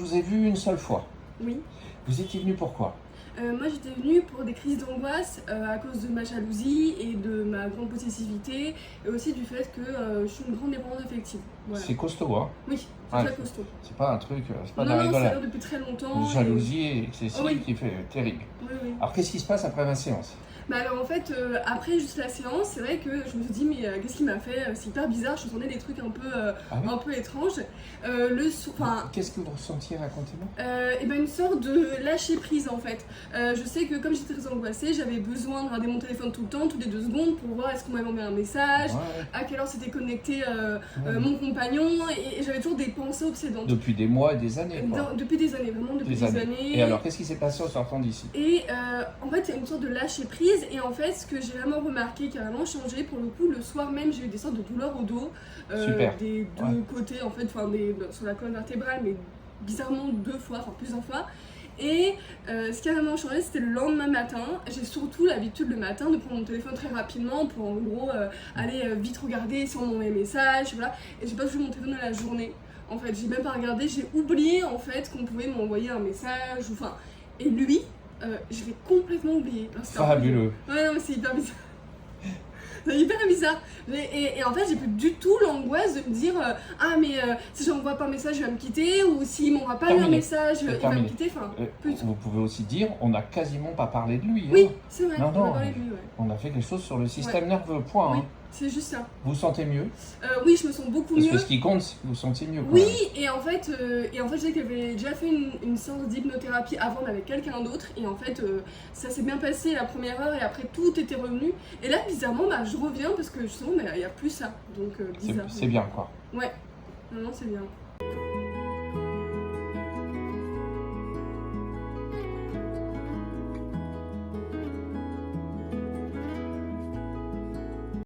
vous ai vu une seule fois. Oui. Vous étiez venu pourquoi? Moi j'étais venue pour des crises d'angoisse à cause de ma jalousie et de ma grande possessivité et aussi du fait que je suis une grande dépendante affective. Voilà. C'est costaud, hein? Oui, c'est Ouais, très costaud. c'est pas un truc, c'est pas de Non, la non, ça rigolade. dure depuis très longtemps. Une jalousie excessive Oh oui. qui fait terrible. Oui, oui. Alors qu'est-ce qui se passe après ma séance? Bah alors en fait, après juste la séance, c'est vrai que je me suis dit mais qu'est-ce qui m'a fait? C'est hyper bizarre, je sentais des trucs un peu, Ah oui? un peu étranges. Qu'est-ce que vous ressentiez? Racontez-moi. Et ben une sorte de lâcher prise en fait. Je sais que comme j'étais très angoissée, j'avais besoin de regarder mon téléphone tout le temps, toutes les 2 secondes pour voir est-ce qu'on m'avait envoyé un message, Ouais. à quelle heure s'était connecté Ouais. mon compagnon et j'avais toujours des pensées obsédantes. Depuis des mois et des années, quoi. Depuis des années, vraiment depuis des années. Et alors, qu'est-ce qui s'est passé en sortant d'ici? Et en fait, il y a une sorte de lâcher prise. Et en fait, ce que j'ai vraiment remarqué, qui a vraiment changé, pour le coup, le soir même, j'ai eu des sortes de douleurs au dos, Super. des deux côtés, en fait, enfin, sur la colonne vertébrale, mais bizarrement 2 fois, enfin plusieurs fois. Et ce qui a vraiment changé, c'était le lendemain matin. J'ai surtout l'habitude le matin de prendre mon téléphone très rapidement pour en gros aller vite regarder si on m'envoie un message, voilà. Et j'ai pas vu mon téléphone de la journée. En fait, j'ai même pas regardé, j'ai oublié en fait qu'on pouvait m'envoyer un message, enfin. Et lui, je l'ai complètement oublié. Fabuleux. Ouais, non, mais c'est hyper bizarre. C'est hyper bizarre. Et en fait, j'ai plus du tout l'angoisse de me dire ah, mais si j'envoie pas un message, il va me quitter, ou s'il m'envoie pas un message, il va me quitter. Enfin, vous pouvez aussi dire, on n'a quasiment pas parlé de lui. oui, hein. c'est vrai, Non, on a non, parlé de lui, ouais. on a fait quelque chose sur le système nerveux, point. Oui, Hein. c'est juste ça. Vous vous sentez mieux? Oui, je me sens beaucoup Parce mieux. que ce qui compte, c'est que vous vous sentiez mieux. Quand Oui, même. et en fait, je sais qu'elle avait déjà fait une séance d'hypnothérapie avant, mais avec quelqu'un d'autre. Et en fait, ça s'est bien passé la première heure et après tout était revenu. Et là, bizarrement, bah, je reviens parce que justement, il n'y a plus ça. Donc, bizarre. C'est bien, quoi. Ouais, non, c'est bien.